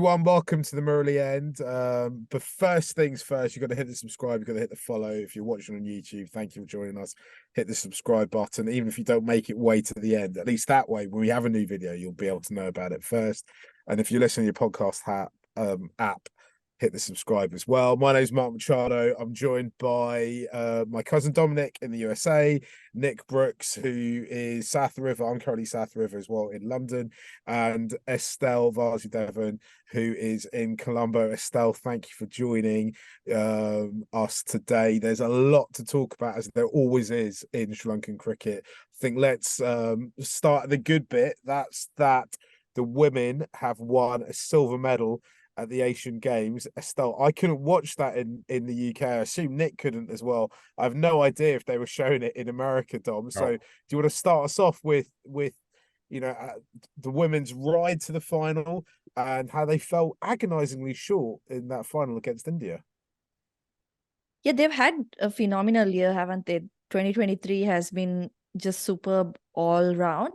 Everyone, welcome to the Murali end. But first things first, you've got to hit the subscribe, you've got to hit the follow. If you're watching on YouTube, thank you for joining us. Hit the subscribe button, even if you don't make it way to the end. At least that way, when we have a new video, you'll be able to know about it first. And if you listen to your podcast app, hit the subscribe as well. My name's Mark Machado. I'm joined by my cousin Dominic in the USA, Nick Brookes, who is South River. I'm currently South River as well in London, and Estelle Vasudevan, who is in Colombo. Estelle, thank you for joining us today. There's a lot to talk about, as there always is in Sri Lankan cricket. I think let's start the good bit. That's that the women have won a silver medal at the Asian Games. Estelle, I couldn't watch that in the UK. I assume Nick couldn't as well. I have no idea if they were showing it in America, Dom. So, do you want to start us off with the women's ride to the final and how they fell agonizingly short in that final against India? Yeah, they've had a phenomenal year, haven't they? 2023 has been just superb all round.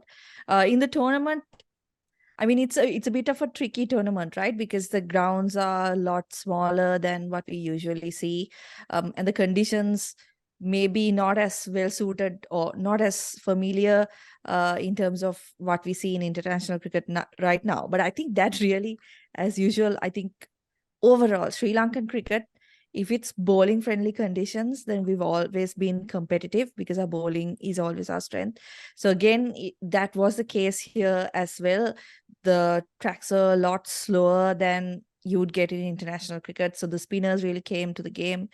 In the tournament, I mean, it's a bit of a tricky tournament, right? Because the grounds are a lot smaller than what we usually see, and the conditions maybe not as well suited or not as familiar in terms of what we see in international cricket right now. But I think that really, as usual, I think overall Sri Lankan cricket, if it's bowling friendly conditions, then we've always been competitive because our bowling is always our strength. So again, that was the case here as well. The tracks are a lot slower than you would get in international cricket. So the spinners really came to the game.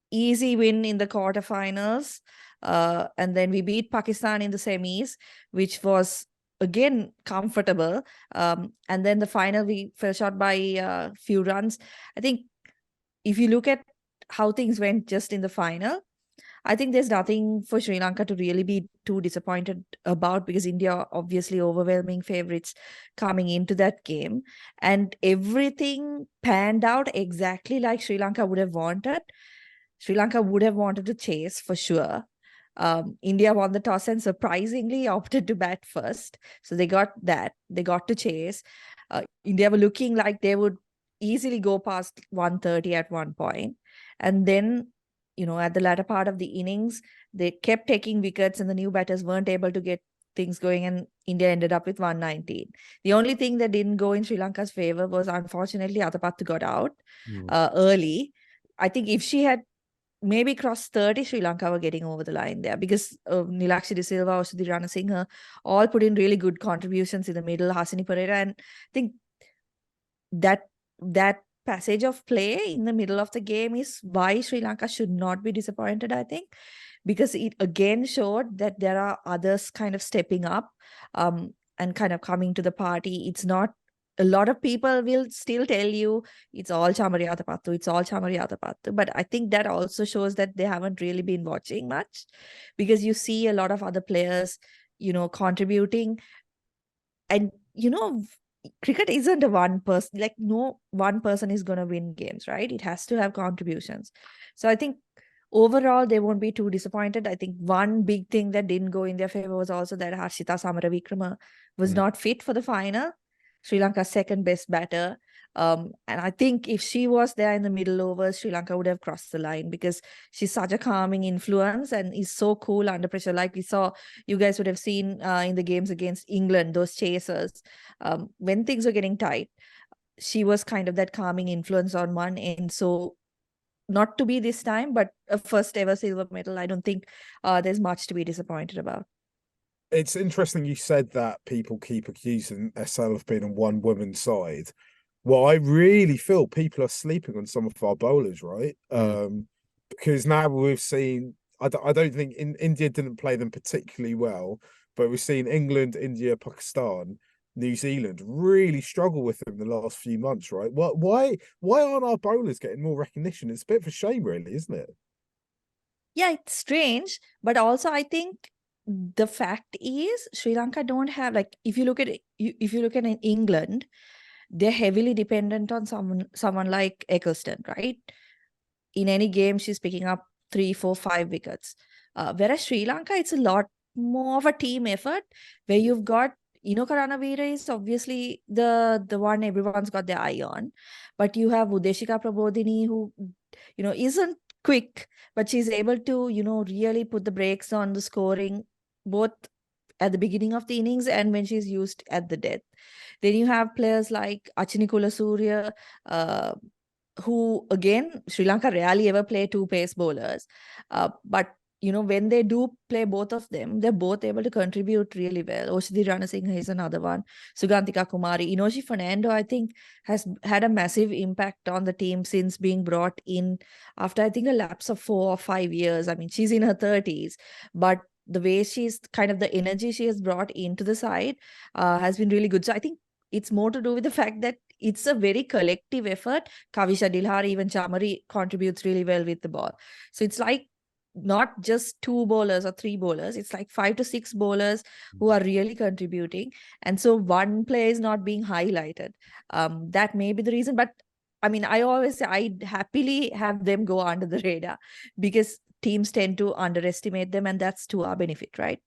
Easy win in the quarterfinals. And then we beat Pakistan in the semis, which was again comfortable. And then the final, we fell short by a few runs. I think if you look at how things went just in the final, I think there's nothing for Sri Lanka to really be too disappointed about, because India obviously overwhelming favorites coming into that game, and everything panned out exactly like Sri Lanka would have wanted. Sri Lanka would have wanted to chase for sure. India won the toss and surprisingly opted to bat first. So they got that. They got to chase. India were looking like they would easily go past 130 at one point. And then, at the latter part of the innings, they kept taking wickets and the new batters weren't able to get things going, and India ended up with 119. The only thing that didn't go in Sri Lanka's favor was, unfortunately, Atapattu got out early. I think if she had maybe crossed 30, Sri Lanka were getting over the line there, because Nilakshi De Silva, Aushadhi Ranasinghe all put in really good contributions in the middle, Hasini Pereira, and I think that passage of play in the middle of the game is why Sri Lanka should not be disappointed, I think, because it again showed that there are others kind of stepping up and kind of coming to the party. It's not, a lot of people will still tell you it's all Chamari Atapattu, it's all Chamari Atapattu. But I think that also shows that they haven't really been watching much, because you see a lot of other players, contributing. And, cricket isn't a one person, like no one person is going to win games, right? It has to have contributions. So I think overall, they won't be too disappointed. I think one big thing that didn't go in their favor was also that Harshita Samaravikrama was not fit for the final. Sri Lanka's second best batter. And I think if she was there in the middle overs, Sri Lanka would have crossed the line, because she's such a calming influence and is so cool under pressure. Like we saw, you guys would have seen in the games against England, those chasers, when things were getting tight, she was kind of that calming influence on one end. So not to be this time, but a first ever silver medal, I don't think there's much to be disappointed about. It's interesting you said that people keep accusing SL of being on one woman's side. Well, I really feel people are sleeping on some of our bowlers, right? Because now we've seen, I don't think India didn't play them particularly well, but we've seen England, India, Pakistan, New Zealand really struggle with them the last few months, right? Why aren't our bowlers getting more recognition? It's a bit of a shame, really, isn't it? Yeah, it's strange, but also I think the fact is Sri Lanka don't have, like, if you look at in England, they're heavily dependent on someone like Eccleston, right? In any game, she's picking up 3, 4, 5 wickets. Whereas Sri Lanka, it's a lot more of a team effort, where you've got Inoka Ranavira is obviously the one everyone's got their eye on, but you have Udeshika Prabodhini, who isn't quick, but she's able to really put the brakes on the scoring, both at the beginning of the innings and when she's used at the death. Then you have players like Achini Kulasurya, uh, who again, Sri Lanka rarely ever play two pace bowlers. But when they do play both of them, they're both able to contribute really well. Oshadi Ranasinghe is another one. Sugantika Kumari. Inoshi Fernando, I think, has had a massive impact on the team since being brought in after, I think, a lapse of 4 or 5 years. I mean, she's in her 30s, but the way she's kind of the energy she has brought into the side has been really good. So I think it's more to do with the fact that it's a very collective effort. Kavisha Dilhar, even Chamari contributes really well with the ball. So it's like not just 2 bowlers or 3 bowlers, it's like 5 to 6 bowlers who are really contributing. And so one player is not being highlighted. That may be the reason. But I mean, I always say I'd happily have them go under the radar because teams tend to underestimate them, and that's to our benefit, right?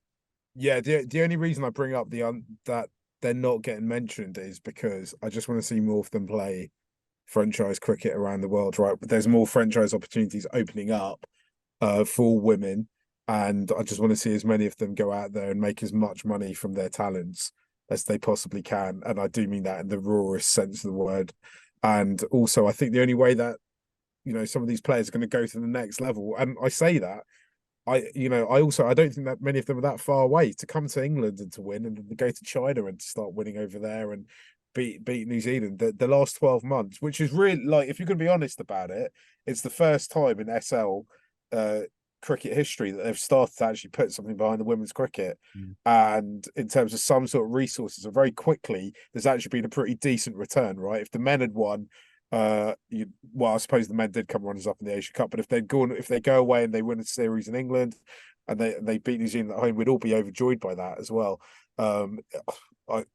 Yeah, the only reason I bring up that they're not getting mentioned is because I just want to see more of them play franchise cricket around the world, right? But there's more franchise opportunities opening up for women, and I just want to see as many of them go out there and make as much money from their talents as they possibly can. And I do mean that in the rawest sense of the word. And also, I think the only way that some of these players are going to go to the next level, and I say that I don't think that many of them are that far away to come to England and to win, and to go to China and to start winning over there and beat New Zealand. The last 12 months, which is really, like, if you're going to be honest about it, it's the first time in SL cricket history that they've started to actually put something behind the women's cricket. And in terms of some sort of resources, and very quickly, there's actually been a pretty decent return, right? If the men had won, I suppose the men did come runners up in the Asia Cup, but if they go away and they win a series in England and they beat New Zealand at home, we'd all be overjoyed by that as well.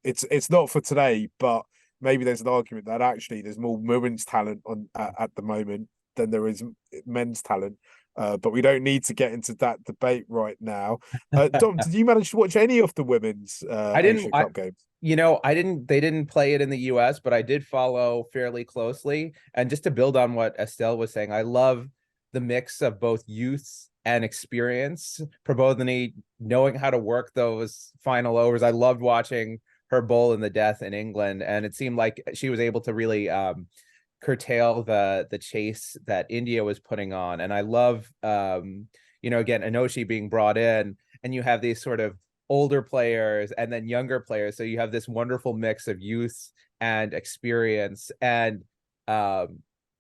It's not for today, but maybe there's an argument that actually there's more women's talent at the moment than there is men's talent. But we don't need to get into that debate right now. Dom, did you manage to watch any of the women's Asia Cup games? I didn't, they didn't play it in the US, but I did follow fairly closely. And just to build on what Estelle was saying, I love the mix of both youth and experience. Prabodhini knowing how to work those final overs. I loved watching her bowl in the death in England, and it seemed like she was able to really curtail the chase that India was putting on. And I love again, Inoshi being brought in, and you have these sort of older players and then younger players, so you have this wonderful mix of youth and experience. And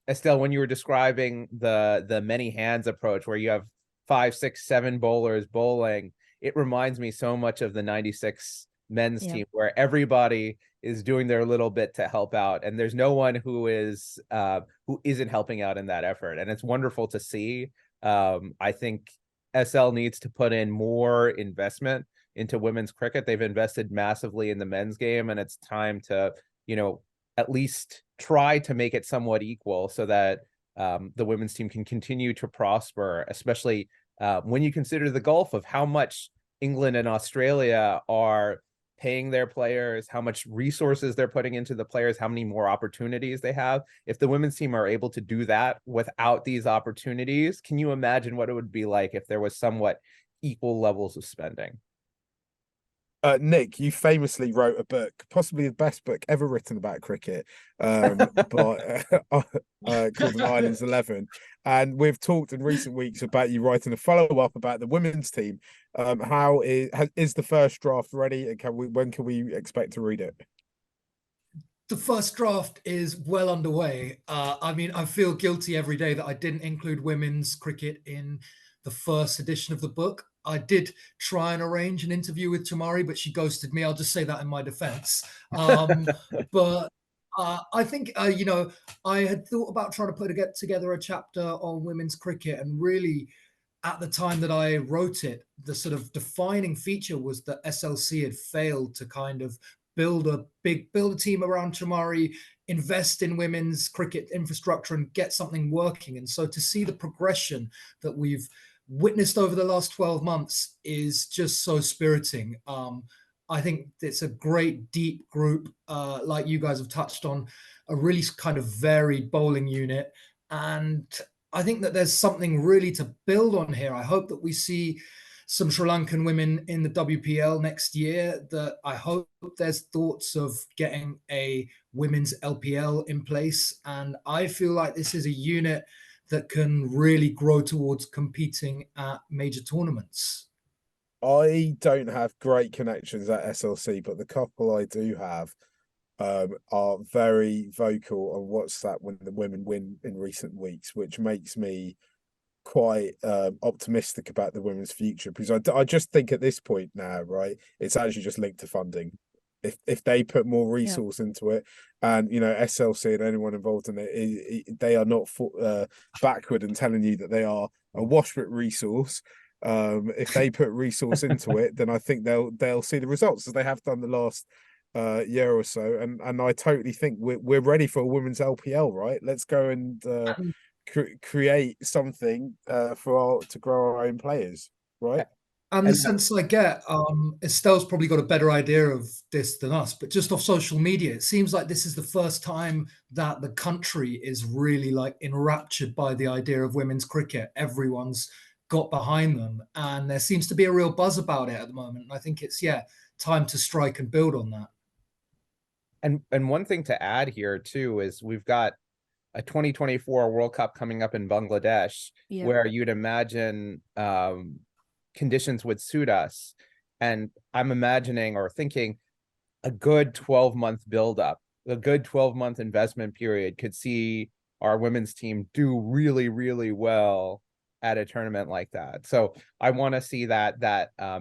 Estelle, when you were describing the many hands approach, where you have 5, 6, 7 bowlers bowling, it reminds me so much of the 96 men's team, where everybody is doing their little bit to help out, and there's no one who isn't helping out in that effort. And it's wonderful to see. I think SL needs to put in more investment into women's cricket. They've invested massively in the men's game, and it's time to, at least try to make it somewhat equal, so that the women's team can continue to prosper, especially when you consider the gulf of how much England and Australia are paying their players, how much resources they're putting into the players, how many more opportunities they have. If the women's team are able to do that without these opportunities, can you imagine what it would be like if there was somewhat equal levels of spending? Nick, you famously wrote a book, possibly the best book ever written about cricket, called An Island's 11. And we've talked in recent weeks about you writing a follow-up about the women's team. How is the first draft ready, and when can we expect to read it? The first draft is well underway. I mean, I feel guilty every day that I didn't include women's cricket in the first edition of the book. I did try and arrange an interview with Chamari, but she ghosted me. I'll just say that in my defense. But I think, I had thought about trying to get together a chapter on women's cricket, and really, at the time that I wrote it, the sort of defining feature was that SLC had failed to kind of build a team around Chamari, invest in women's cricket infrastructure, and get something working. And so to see the progression that we've witnessed over the last 12 months is just so spiriting. I think it's a great deep group, like you guys have touched on, a really kind of varied bowling unit. And I think that there's something really to build on here. I hope that we see some Sri Lankan women in the WPL next year. That I hope there's thoughts of getting a women's LPL in place. And I feel like this is a unit that can really grow towards competing at major tournaments. I don't have great connections at SLC, but the couple I do have are very vocal on what's that when the women win in recent weeks, which makes me quite optimistic about the women's future, because I just think at this point now, right, it's actually just linked to funding. If they put more resource into it, and you know, SLC and anyone involved in it, they are not backward in telling you that they are a washbit resource. If they put resource into it, then I think they'll see the results as they have done the last year or so. And I totally think we're ready for a women's LPL, right? Let's go and create something to grow our own players, right? And the sense I get, Estelle's probably got a better idea of this than us, but just off social media, it seems like this is the first time that the country is really like enraptured by the idea of women's cricket. Everyone's got behind them, and there seems to be a real buzz about it at the moment. And I think it's time to strike and build on that. And one thing to add here too is we've got a 2024 World Cup coming up in Bangladesh, where you'd imagine conditions would suit us. And I'm imagining or thinking a good 12-month buildup, a good 12-month investment period could see our women's team do really, really well at a tournament like that. So I want to see that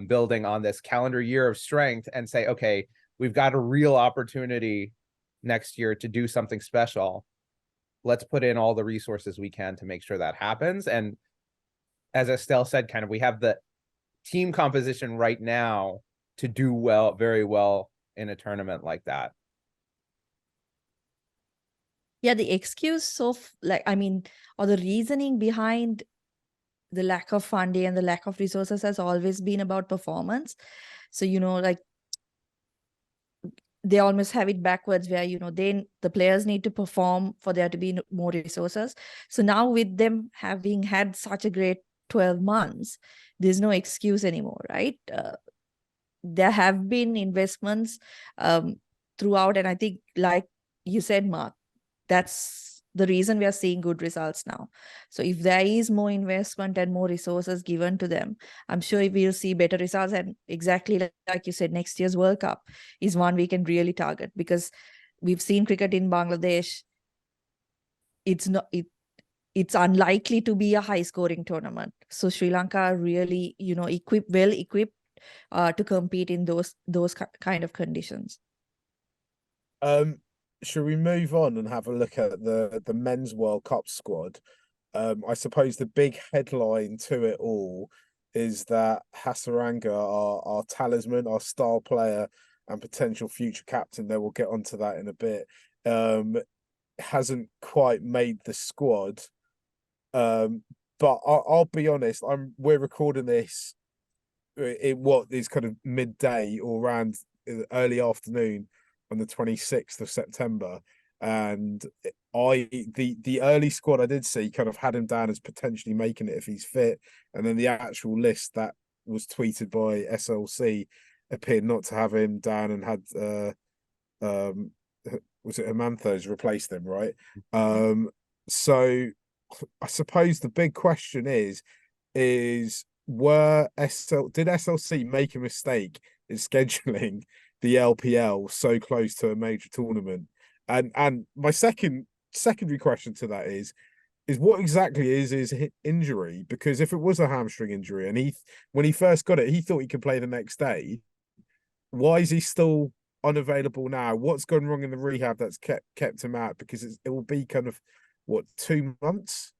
building on this calendar year of strength and say, okay, we've got a real opportunity next year to do something special. Let's put in all the resources we can to make sure that happens. And as Estelle said, kind of, we have the team composition right now to do well, very well in a tournament like that. Yeah, the excuse or the reasoning behind the lack of funding and the lack of resources has always been about performance. So, like they almost have it backwards where, then the players need to perform for there to be more resources. So now with them having had such a great 12 months, there's no excuse anymore, right? There have been investments throughout. And I think, like you said, Mark, that's the reason we are seeing good results now. So if there is more investment and more resources given to them, I'm sure we'll see better results. And exactly like you said, next year's World Cup is one we can really target, because we've seen cricket in Bangladesh. It's unlikely to be a high scoring tournament. So Sri Lanka are really, well equipped to compete in those kind of conditions. Should we move on and have a look at the men's World Cup squad? I suppose the big headline to it all is that Hasaranga, our talisman, our star player and potential future captain, there we'll get onto that in a bit, hasn't quite made the squad. But I'll be honest, we're recording this in what is kind of midday or around early afternoon on the 26th of September, and the early squad I did see kind of had him down as potentially making it if he's fit, and then the actual list that was tweeted by SLC appeared not to have him down and had was it Hermanthos replaced him, right? So I suppose the big question is did SLC make a mistake in scheduling the LPL so close to a major tournament? And my secondary question to that is what exactly is his injury? Because if it was a hamstring injury and when he first got it, he thought he could play the next day, why is he still unavailable now? What's gone wrong in the rehab that's kept him out? Because it will be kind of 2 months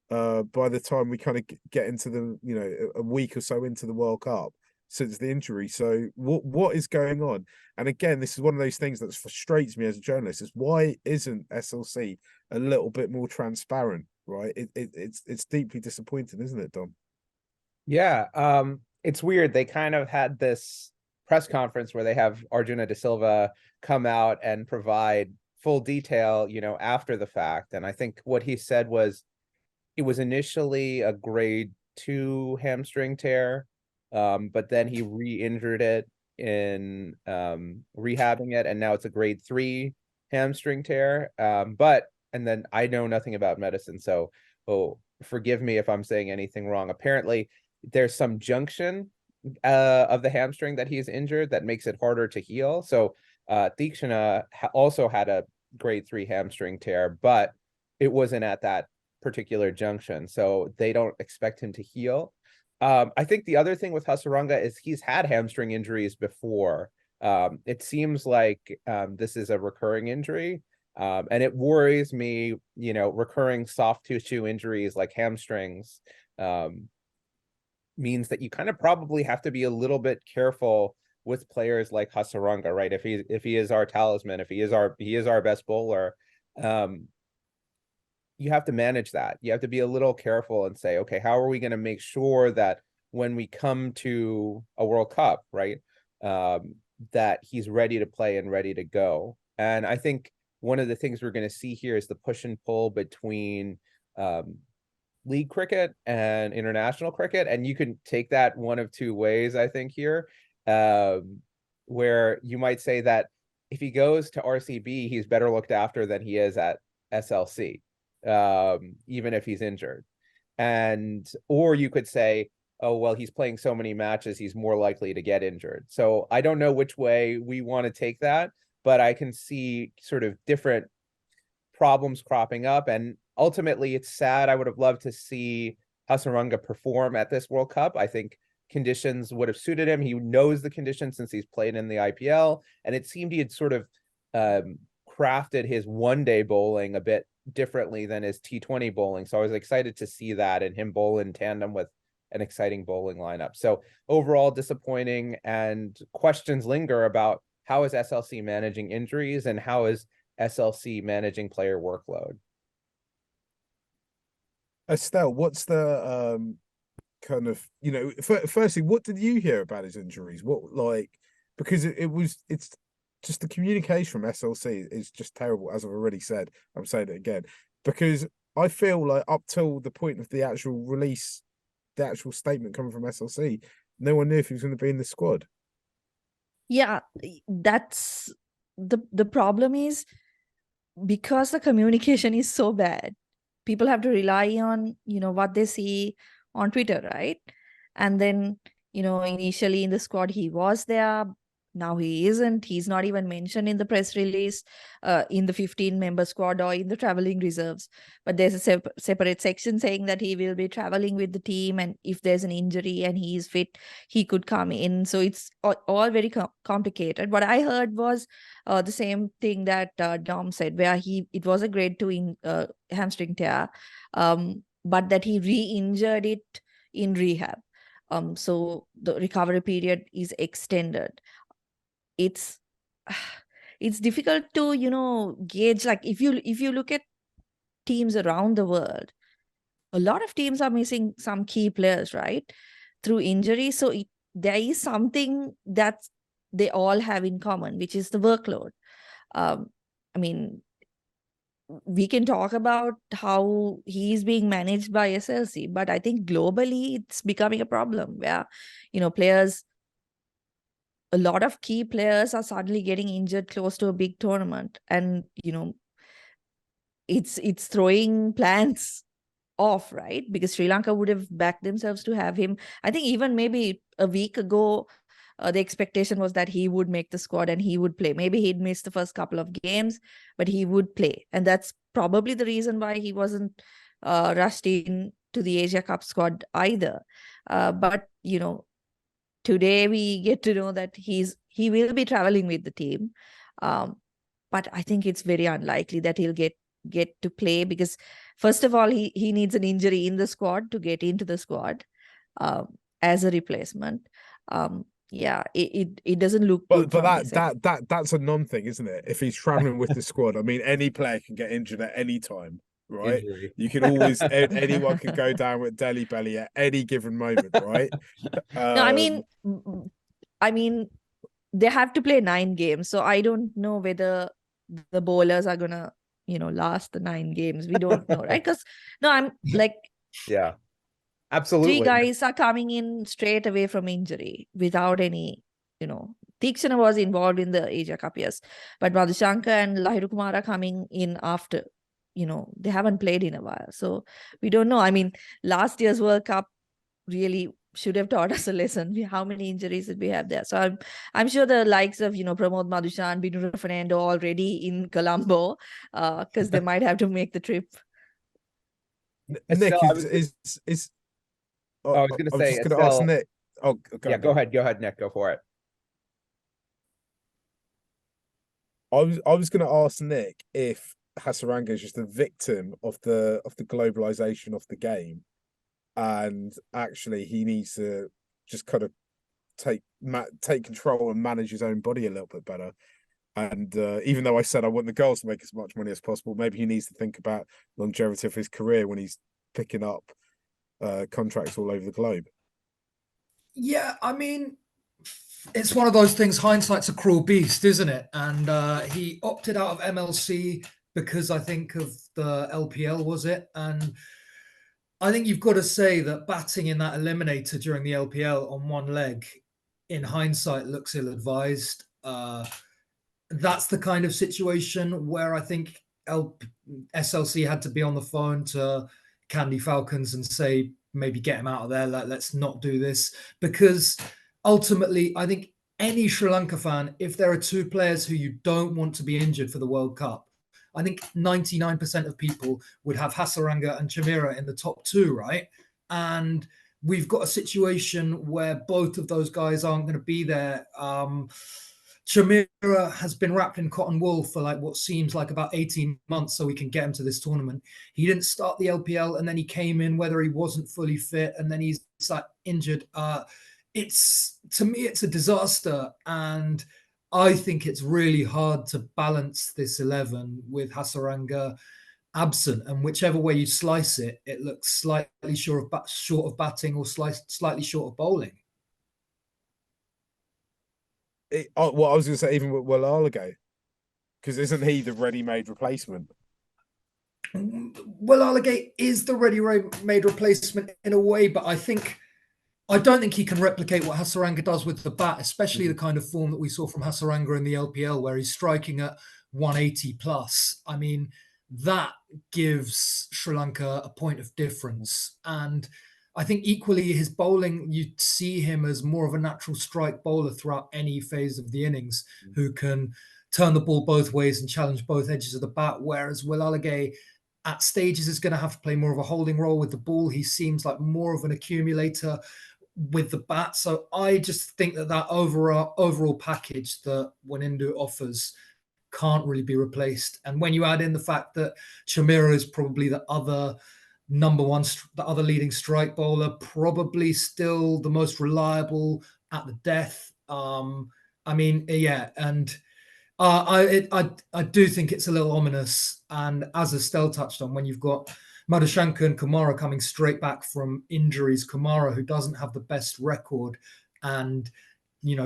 by the time we kind of get into the a week or so into the World Cup since the injury. So what is going on? And again, this is one of those things that frustrates me as a journalist, is why isn't SLC a little bit more transparent, right? It's deeply disappointing, isn't it, Dom? Yeah, it's weird. They kind of had this press conference where they have Arjuna de Silva come out and provide full detail, after the fact. And I think what he said was it was initially a grade 2 hamstring tear, but then he re-injured it in rehabbing it, and now it's a grade 3 hamstring tear. And then I know nothing about medicine, so forgive me if I'm saying anything wrong. Apparently, there's some junction of the hamstring that he's injured that makes it harder to heal. So Deekshana also had a grade 3 hamstring tear, but it wasn't at that particular junction, so they don't expect him to heal. I think the other thing with Hasaranga is he's had hamstring injuries before. It seems like this is a recurring injury, and it worries me, recurring soft tissue injuries like hamstrings means that you kind of probably have to be a little bit careful with players like Hasaranga, right? If he is our talisman, if he is our best bowler, you have to manage that. You have to be a little careful and say, okay, how are we going to make sure that when we come to a World Cup, right, that he's ready to play and ready to go? And I think one of the things we're going to see here is the push and pull between league cricket and international cricket. And you can take that one of two ways, I think, here, where you might say that if he goes to RCB, he's better looked after than he is at SLC. Even if he's injured. Or you could say, oh, well, he's playing so many matches, he's more likely to get injured. So I don't know which way we want to take that, but I can see sort of different problems cropping up. And ultimately, it's sad. I would have loved to see Hasaranga perform at this World Cup. I think conditions would have suited him. He knows the conditions since he's played in the IPL. And it seemed he had sort of crafted his one-day bowling a bit differently than his T20 bowling. So I was excited to see that and him bowl in tandem with an exciting bowling lineup. So overall disappointing, and questions linger about how is SLC managing injuries and how is SLC managing player workload. Estelle, what's the kind of, firstly, what did you hear about his injuries? Because it's just the communication from SLC is just terrible, as I've already said. I'm saying it again, because I feel like up till the point of the actual release, the actual statement coming from SLC, no one knew if he was going to be in the squad. Yeah, that's the problem is because the communication is so bad, people have to rely on, what they see on Twitter, right? And then, initially in the squad, he was there. Now he isn't. He's not even mentioned in the press release, in the 15-member squad or in the traveling reserves. But there's a separate section saying that he will be traveling with the team, and if there's an injury and he is fit, he could come in. So it's all very complicated. What I heard was the same thing that Dom said, where it was a grade 2 hamstring tear, but that he re-injured it in rehab. So the recovery period is extended. It's difficult to gauge. Like if you look at teams around the world, a lot of teams are missing some key players, right, through injury. So there is something that they all have in common, which is the workload. I mean, we can talk about how he's being managed by SLC, but I think globally it's becoming a problem where players, a lot of key players are suddenly getting injured close to a big tournament, and it's throwing plans off, right? Because Sri Lanka would have backed themselves to have him. I think even maybe a week ago, the expectation was that he would make the squad and he would play. Maybe he'd miss the first couple of games, but he would play, and that's probably the reason why he wasn't rushed in to the Asia Cup squad either. But today we get to know that he will be traveling with the team, but I think it's very unlikely that he'll get to play, because first of all, he needs an injury in the squad to get into the squad as a replacement. Yeah, it doesn't look good. But that's a non-thing, isn't it? If he's traveling with the squad, I mean, any player can get injured at any time, right? Injury. You can always anyone can go down with Delhi belly at any given moment, right? No, I mean, they have to play 9 games. So I don't know whether the bowlers are gonna, last the 9 games. We don't know, right? Because no, I'm like, Yeah, 3 absolutely. guys are coming in straight away from injury without any, Tikshana was involved in the Asia Cup, yes, but Madhushanka and Lahiru Kumar are coming in after, they haven't played in a while. So we don't know. I mean, last year's World Cup really should have taught us a lesson. How many injuries did we have there? So I'm sure the likes of Pramod Madhushan, Binu Fernando already in Colombo, because they might have to make the trip. Nick, Estelle, I was going to I was say, just going to ask Estelle. Nick. Oh, Go ahead, Nick. Go for it. I was going to ask Nick if Hasaranga is just a victim of the globalization of the game, and actually he needs to just kind of take control and manage his own body a little bit better. And even though I said I want the girls to make as much money as possible, maybe he needs to think about longevity of his career when he's picking up contracts all over the globe. Yeah, I mean, it's one of those things. Hindsight's a cruel beast, isn't it? And he opted out of MLC because I think of the LPL, was it? And I think you've got to say that batting in that eliminator during the LPL on one leg, in hindsight, looks ill-advised. That's the kind of situation where I think SLC had to be on the phone to Candy Falcons and say, maybe get him out of there. Let's not do this. Because ultimately, I think any Sri Lanka fan, if there are 2 players who you don't want to be injured for the World Cup, I think 99% of people would have Hasaranga and Chamira in the top 2, right? And we've got a situation where both of those guys aren't going to be there. Chamira has been wrapped in cotton wool for like what seems like about 18 months so we can get him to this tournament. He didn't start the LPL and then he came in whether he wasn't fully fit and then he's like injured. To me, it's a disaster. And I think it's really hard to balance this 11 with Hasaranga absent. And whichever way you slice it, it looks slightly short of batting or slightly short of bowling. I was going to say, even with Walala, because isn't he the ready-made replacement? Well, Alligate is the ready-made replacement in a way, but I don't think he can replicate what Hasaranga does with the bat, especially the kind of form that we saw from Hasaranga in the LPL, where he's striking at 180 plus. I mean, that gives Sri Lanka a point of difference. And I think equally his bowling, you see him as more of a natural strike bowler throughout any phase of the innings, who can turn the ball both ways and challenge both edges of the bat. Whereas Will Alligay at stages is going to have to play more of a holding role with the ball. He seems like more of an accumulator with the bat. So I just think that overall package that Wanindu offers can't really be replaced. And when you add in the fact that Chamira is probably the other leading strike bowler, probably still the most reliable at the death. I mean, yeah, and I do think it's a little ominous. And as Estelle touched on, when you've got Madhushanka and Kumara coming straight back from injuries, Kumara, who doesn't have the best record, and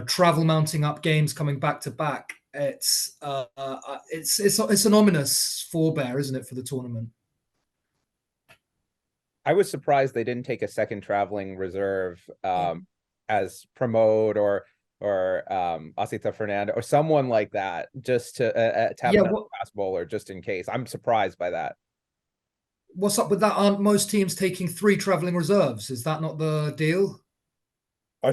travel mounting up games coming back to back, it's an ominous forebear, isn't it, for the tournament? I was surprised they didn't take a second traveling reserve as Pramod or Asita Fernando or someone like that, just to have a fast bowler just in case. I'm surprised by that. What's up with that? Aren't most teams taking 3 traveling reserves? Is that not the deal? I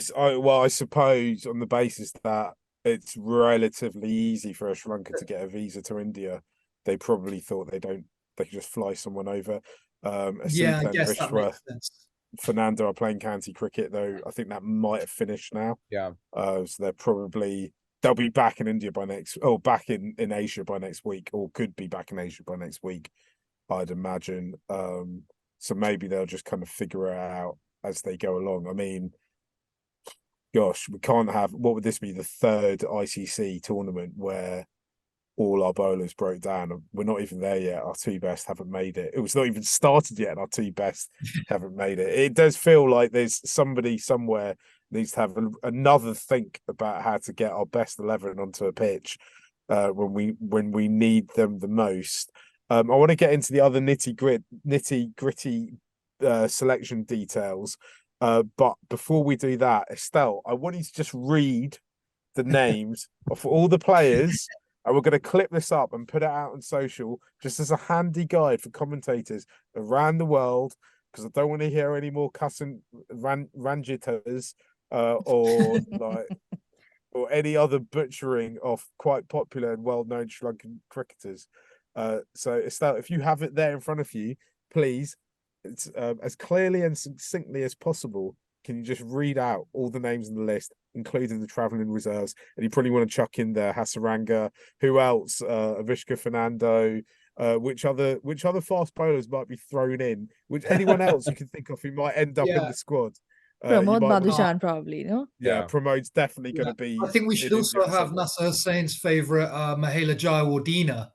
suppose on the basis that it's relatively easy for Sri Lanka to get a visa to India, they probably thought they could just fly someone over. Yeah, I guess that makes sense. Fernando are playing county cricket, though. I think that might have finished now. Yeah. So they'll be back in India back in Asia by next week, or could be back in Asia by next week, I'd imagine. So maybe they'll just kind of figure it out as they go along. I mean, gosh, we can't have, what would this be, the 3rd ICC tournament where all our bowlers broke down? We're not even there yet. Our 2 best haven't made it. It was not even started yet, and our 2 best haven't made it. It does feel like there's somebody somewhere needs to have another think about how to get our best 11 onto a pitch when we need them the most. I want to get into the other nitty gritty selection details. But before we do that, Estelle, I want you to just read the names of all the players, and we're going to clip this up and put it out on social just as a handy guide for commentators around the world, because I don't want to hear any more cussing ranjiters or like or any other butchering of quite popular and well-known Sri Lankan cricketers. So Estelle, if you have it there in front of you, please, it's as clearly and succinctly as possible. Can you just read out all the names on the list, including the travelling reserves? And you probably want to chuck in there Hasaranga, who else? Avishka Fernando. Which other fast bowlers might be thrown in? Which anyone else you can think of who might end up in the squad? Pramod might Madhushan probably, no? Yeah, Pramod's definitely going to be. I think we should also have Nasser Hussain's favourite, Mahela Jayawardena.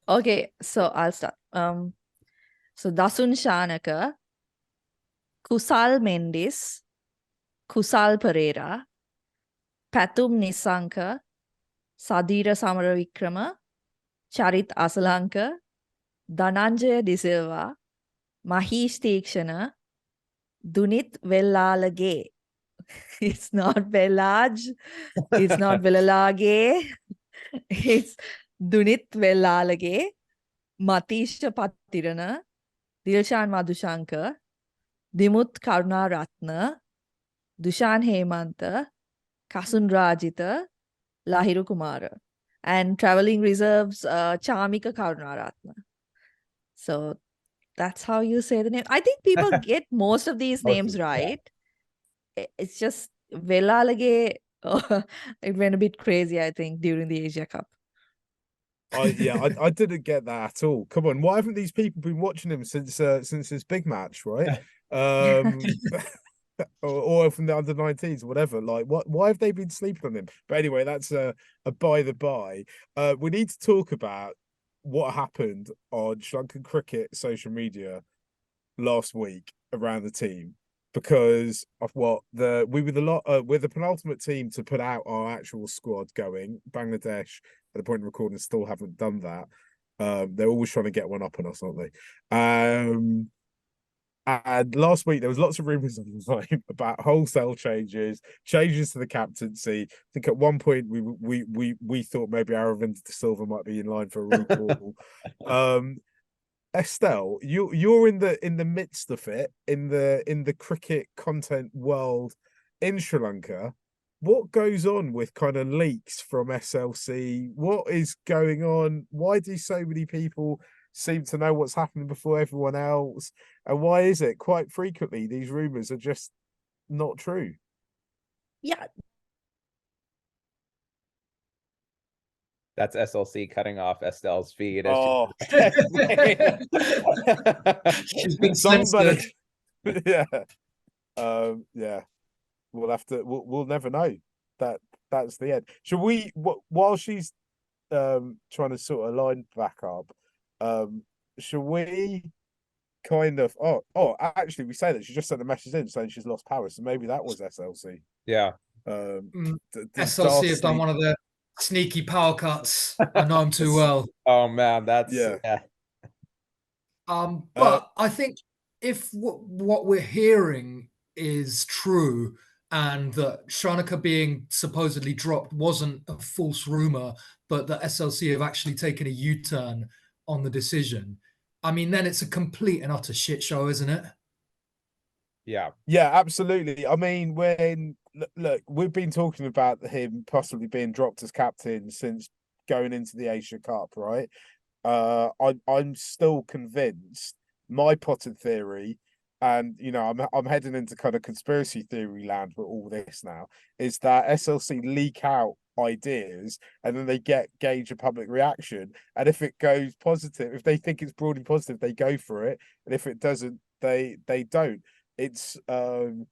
Okay, so I'll start. So Dasun Shanaka, Kusal Mendis, Kusal Pereira, Pathum Nisanka, Sadira Samaravikrama, Charit Asalanka, Dhananjaya De Silva, Mahesh Tekshana, Dunit Vellalage. It's not Vellage. It's not Vellalage. It's Dunit Vellalage, Matisha Patirana, Dilshan Madhushankar, Dimut Karunaratna, Dushan Hemanta, Kasun Rajita, Lahiru Kumara. And traveling reserves, Chamika Karunaratna. So that's how you say the name. I think people get most of these names right. It's just Vellalage. It went a bit crazy, I think, during the Asia Cup. I didn't get that at all. Come on, why haven't these people been watching him since his big match, right? or from the under-19s, whatever. Like, why have they been sleeping on him? But anyway, that's a by the by. We need to talk about what happened on Sri Lankan cricket social media last week around the team, because of what we're the penultimate team to put out our actual squad going. Bangladesh, at the point of recording, still haven't done that. They're always trying to get one up on us, aren't they? And last week there was lots of rumours online about wholesale changes to the captaincy. I think at one point we thought maybe Aravinda De Silva might be in line for a recall. Estelle, you're in the midst of it in the cricket content world in Sri Lanka. What goes on with kind of leaks from SLC? What is going on? Why do so many people seem to know what's happening before everyone else? And why is it quite frequently these rumours are just not true? Yeah. That's SLC cutting off Estelle's feed. Oh, she's been censored. Yeah. Yeah. We'll never know. That's the end. Should we, while she's trying to sort of line back up, should we kind of actually we say that she just sent a message in saying she's lost power, so maybe that was SLC. Yeah. SLC have done one of their sneaky power cuts. I know them too well. Oh man, that's yeah. But I think if what we're hearing is true, and that Shanaka being supposedly dropped wasn't a false rumor, but that SLC have actually taken a U-turn on the decision, I mean, then it's a complete and utter shit show, isn't it? Yeah, absolutely. I mean, look, we've been talking about him possibly being dropped as captain since going into the Asia Cup, right? I'm still convinced. My potted theory, and you know, I'm heading into kind of conspiracy theory land with all this now, is that SLC leak out ideas and then they gauge a public reaction, and if it goes positive, if they think it's broadly positive, they go for it, and if it doesn't, they don't. It's the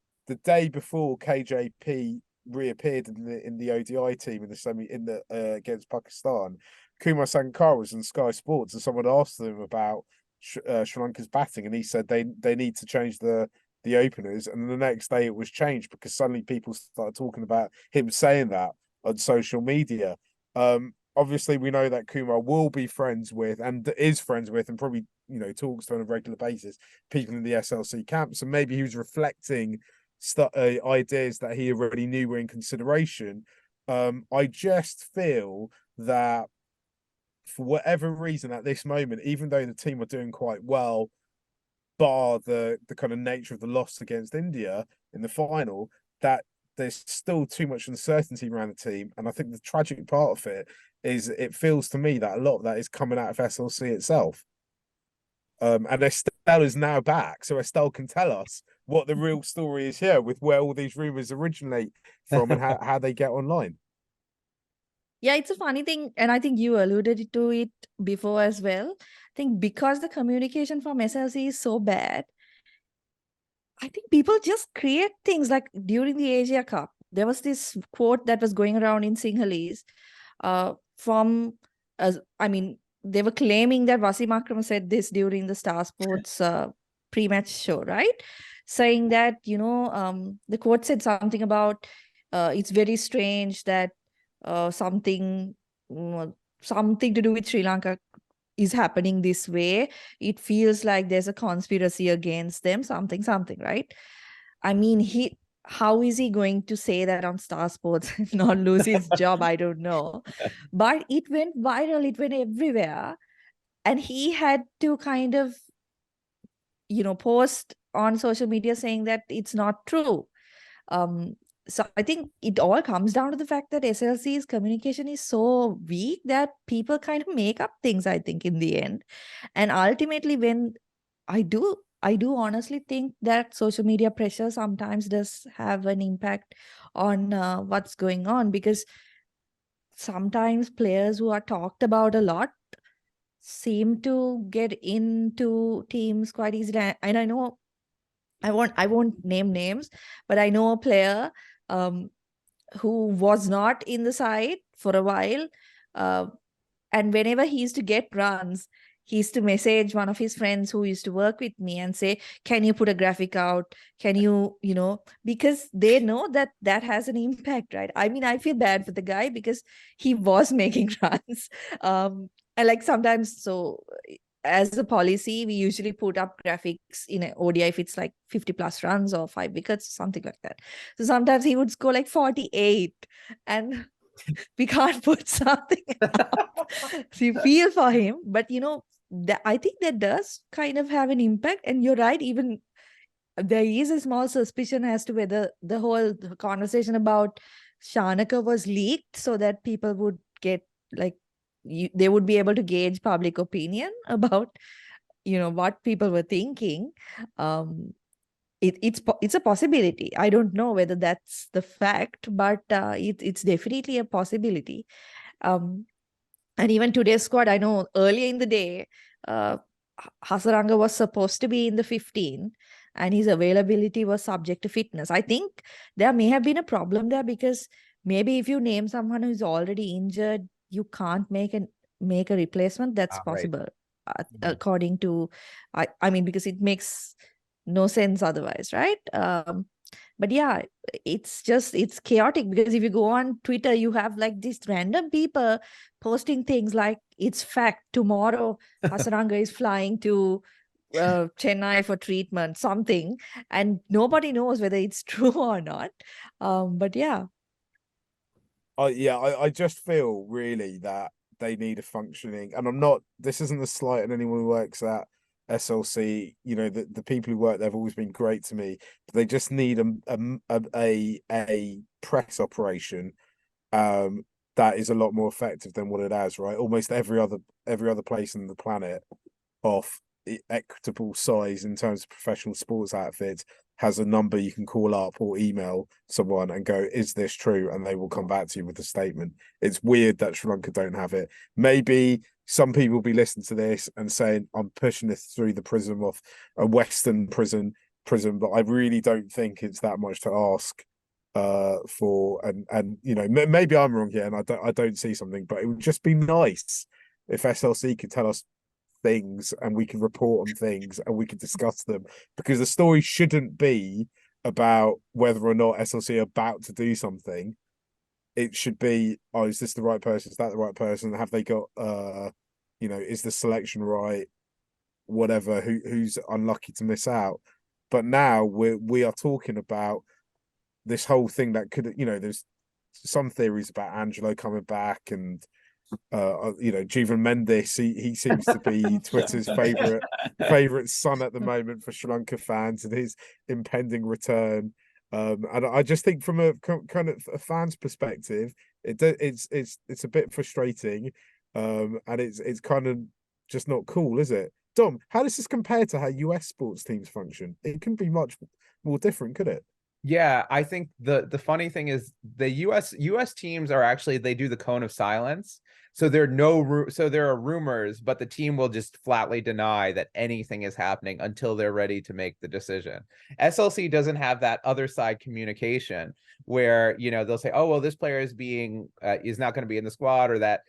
day before KJP reappeared in the ODI team in the semi against Pakistan. Kumar Sankara was on Sky Sports, and someone asked them about Sri Lanka's batting, and he said they need to change the openers, and the next day it was changed because suddenly people started talking about him saying that on social media. Obviously, we know that Kumar will be friends with and is friends with, and probably talks to on a regular basis people in the SLC camp. So maybe he was reflecting ideas that he already knew were in consideration. I just feel that for whatever reason at this moment, even though the team are doing quite well, bar the kind of nature of the loss against India in the final, that there's still too much uncertainty around the team. And I think the tragic part of it is it feels to me that a lot of that is coming out of SLC itself. And Estelle is now back, so Estelle can tell us what the real story is here, with where all these rumors originate from and how they get online. Yeah, it's a funny thing, and I think you alluded to it before as well. I think because the communication from SLC is so bad, I think people just create things. Like during the Asia Cup, there was this quote that was going around in Sinhalese they were claiming that Wasim Akram said this during the Star Sports pre-match show, right? Saying that, the quote said something about it's very strange that something to do with Sri Lanka is happening this way. It feels like there's a conspiracy against them, something, right? I mean, how is he going to say that on Star Sports and not lose his job? I don't know. But it went viral, it went everywhere. And he had to kind of, post on social media saying that it's not true. So I think it all comes down to the fact that SLC's communication is so weak that people kind of make up things, I think, in the end. And ultimately, when I do honestly think that social media pressure sometimes does have an impact on what's going on, because sometimes players who are talked about a lot seem to get into teams quite easily. And I know I won't name names, but I know a player who was not in the side for a while. And whenever he used to get runs, he used to message one of his friends who used to work with me and say, can you put a graphic out? Can you, because they know that has an impact, right? I mean, I feel bad for the guy because he was making runs. And like sometimes, so as a policy, we usually put up graphics in an ODI if it's like 50 plus runs or 5 wickets, something like that. So sometimes he would score like 48 and we can't put something up. So you feel for him, but I think that does kind of have an impact. And you're right, even there is a small suspicion as to whether the whole conversation about Shanaka was leaked so that people would get they would be able to gauge public opinion about what people were thinking. It's a possibility. I don't know whether that's the fact, but it's definitely a possibility. And even today's squad, I know earlier in the day, Hasaranga was supposed to be in the 15 and his availability was subject to fitness. I think there may have been a problem there because maybe if you name someone who's already injured, you can't make a replacement. That's possible, right. According to, I mean, because it makes no sense otherwise, right? But yeah, it's chaotic because if you go on Twitter, you have like these random people posting things like, it's fact, tomorrow Hasaranga is flying to Chennai for treatment, something, and nobody knows whether it's true or not. But yeah. I just feel really that they need a functioning, and this isn't a slight on anyone who works at SLC. The people who work there have always been great to me, but they just need a press operation that is a lot more effective than what it has, right? Almost every other place on the planet of equitable size in terms of professional sports outfits has a number you can call up or email someone and go, is this true? And they will come back to you with a statement. It's weird that Sri Lanka don't have it. Maybe some people will be listening to this and saying, I'm pushing this through the prism of a Western prison, but I really don't think it's that much to ask for. And maybe I'm wrong here and I don't see something, but it would just be nice if SLC could tell us things and we can report on things and we can discuss them, because the story shouldn't be about whether or not SLC are about to do something. It should be, oh, is this the right person? Is that the right person? Have they got is the selection right? Whatever, who's unlucky to miss out. But now we are talking about this whole thing that could, there's some theories about Angelo coming back, and Jeevan Mendes, he seems to be Twitter's favorite son at the moment for Sri Lanka fans, and his impending return. And I just think from a kind of a fan's perspective, it's a bit frustrating, and it's kind of just not cool, is it? Dom, how does this compare to how US sports teams function? It can be much more different, could it? Yeah, I think the funny thing is the US teams are actually, they do the cone of silence. So there are rumors, but the team will just flatly deny that anything is happening until they're ready to make the decision. SLC doesn't have that other side communication where, they'll say, oh, well, this player is not going to be in the squad, or that,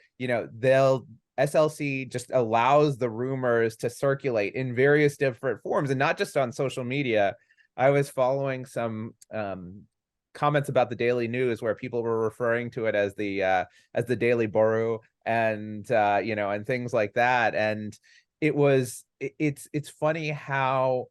SLC just allows the rumors to circulate in various different forms, and not just on social media. I was following some comments about the Daily News where people were referring to it as the Daily Borough, and and things like that. And it's funny how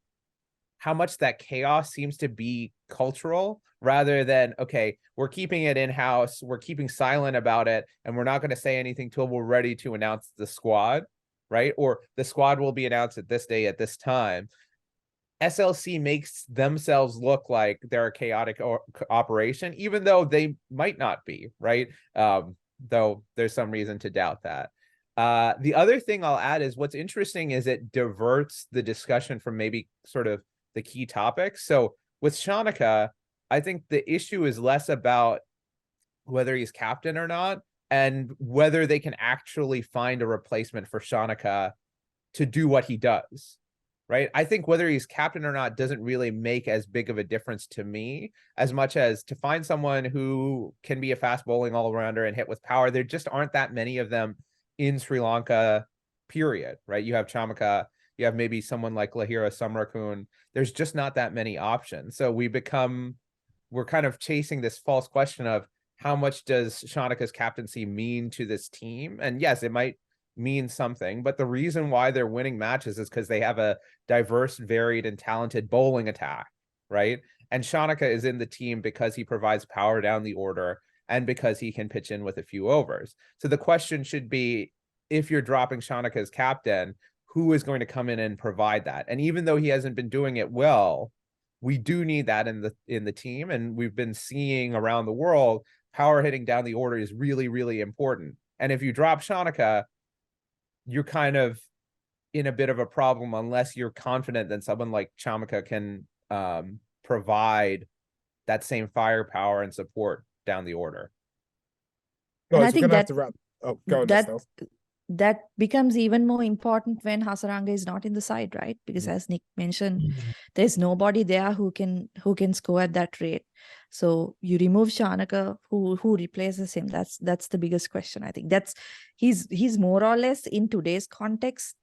much that chaos seems to be cultural, rather than, okay, we're keeping it in-house, we're keeping silent about it, and we're not going to say anything till we're ready to announce the squad, right? Or the squad will be announced at this day at this time. SLC makes themselves look like they're a chaotic operation, even though they might not be, right? Though there's some reason to doubt that. The other thing I'll add is, what's interesting is it diverts the discussion from maybe sort of the key topics. So with Shanaka, I think the issue is less about whether he's captain or not, and whether they can actually find a replacement for Shanaka to do what he does, right? I think whether he's captain or not doesn't really make as big of a difference to me, as much as to find someone who can be a fast bowling all-rounder and hit with power. There just aren't that many of them in Sri Lanka, period, right? You have Chamaka, you have maybe someone like Lahira Samrakun. There's just not that many options. So we're kind of chasing this false question of, how much does Shanaka's captaincy mean to this team? And yes, it might mean something, but the reason why they're winning matches is because they have a diverse, varied, and talented bowling attack, right? And Shanaka is in the team because he provides power down the order, and because he can pitch in with a few overs. So the question should be, if you're dropping Shanaka as captain, who is going to come in and provide that? And even though he hasn't been doing it well, we do need that in the team. And we've been seeing around the world, power hitting down the order is really, really important. And if you drop Shanaka, you're kind of in a bit of a problem, unless you're confident that someone like Chamaka can provide that same firepower and support down the order. And Guys, I think we're gonna have that to wrap. Oh, go on, that Estelle. that becomes even more important when Hasaranga is not in the side, right? Because as Nick mentioned, there's nobody there who can score at that rate. So you remove Shanaka, who replaces him? That's the biggest question. I think he's more or less, in today's context,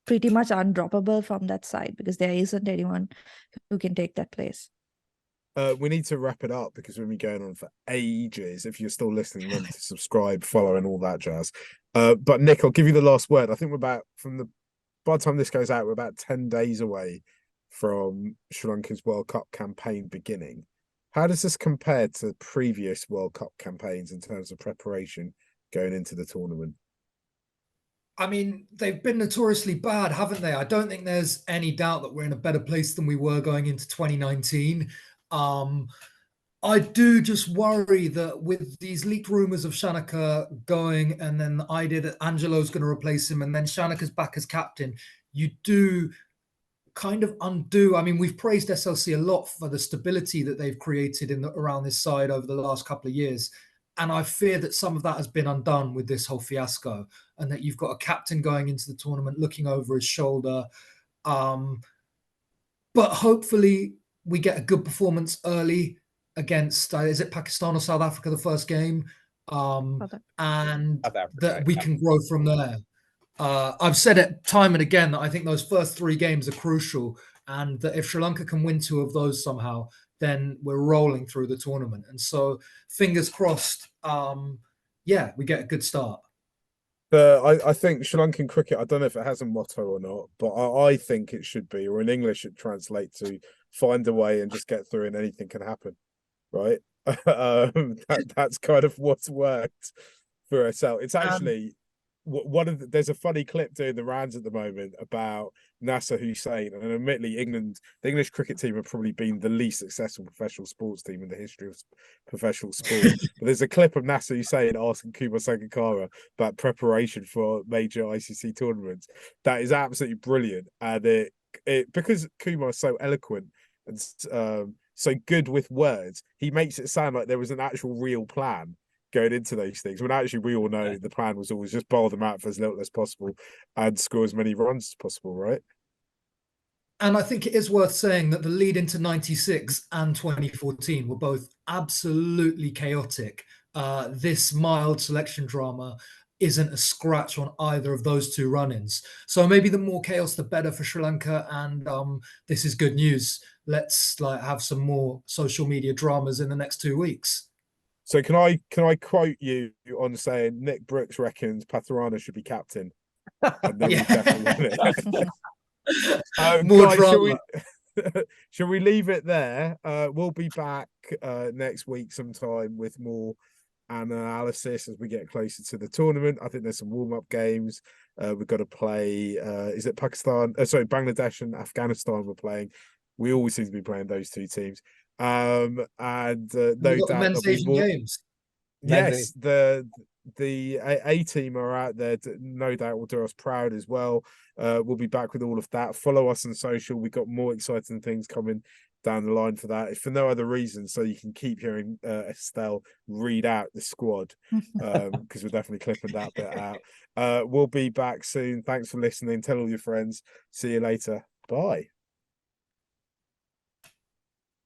pretty much undroppable from that side, because there isn't anyone who can take that place. We need to wrap it up, because we've been going on for ages. If you're still listening, remember to subscribe, follow, and all that jazz. But Nick, I'll give you the last word. I think by the time this goes out, we're about 10 days away from Sri Lanka's World Cup campaign beginning. How does this compare to previous World Cup campaigns in terms of preparation going into the tournament? I mean, they've been notoriously bad, haven't they? I don't think there's any doubt that we're in a better place than we were going into 2019. I do just worry that with these leaked rumors of Shanaka going, and then the idea that Angelo's going to replace him, and then Shanaka's back as captain, you do kind of undo. I mean, we've praised SLC a lot for the stability that they've created around this side over the last couple of years. And I fear that some of that has been undone with this whole fiasco, and that you've got a captain going into the tournament looking over his shoulder. But hopefully we get a good performance early against, is it Pakistan or South Africa, the first game? And that we can grow from there. I've said it time and again that I think those first 3 games are crucial, and that if Sri Lanka can win 2 of those somehow, then we're rolling through the tournament. And so, fingers crossed. Yeah, we get a good start. I think Sri Lankan cricket, I don't know if it has a motto or not, but I think it should be, or in English it translates to find a way and just get through and anything can happen, right? That's kind of what's worked for SL. It's actually one of there's a funny clip doing the rounds at the moment about Nasser Hussain, and admittedly the English cricket team have probably been the least successful professional sports team in the history of professional sport. But there's a clip of Nasser Hussain asking Kumar Sangakkara about preparation for major ICC tournaments. That is absolutely brilliant, and it because Kumar is so eloquent and so good with words, he makes it sound like there was an actual real plan going into those things, when actually we all know the plan was always just bowl them out for as little as possible and score as many runs as possible, right? And I think it is worth saying that the lead into 96 and 2014 were both absolutely chaotic. This mild selection drama isn't a scratch on either of those 2 run-ins. So maybe the more chaos, the better for Sri Lanka. And this is good news. Let's have some more social media dramas in the next 2 weeks. So can I quote you on saying Nick Brookes reckons Patharana should be captain, and they will definitely win it. More guys, drama. shall we leave it there? We'll be back next week sometime with more analysis as we get closer to the tournament. I think there's some warm-up games. We've got to play. Is it Pakistan? Sorry, Bangladesh and Afghanistan we're playing. We always seem to be playing those 2 teams. And no doubt men's Asian games. Yes, the A team are out there. No doubt will do us proud as well. We'll be back with all of that. Follow us on social. We've got more exciting things coming down the line for that, if for no other reason, so you can keep hearing Estelle read out the squad, because we're definitely clipping that bit out. We'll be back soon. Thanks for listening. Tell all your friends. See you later. Bye.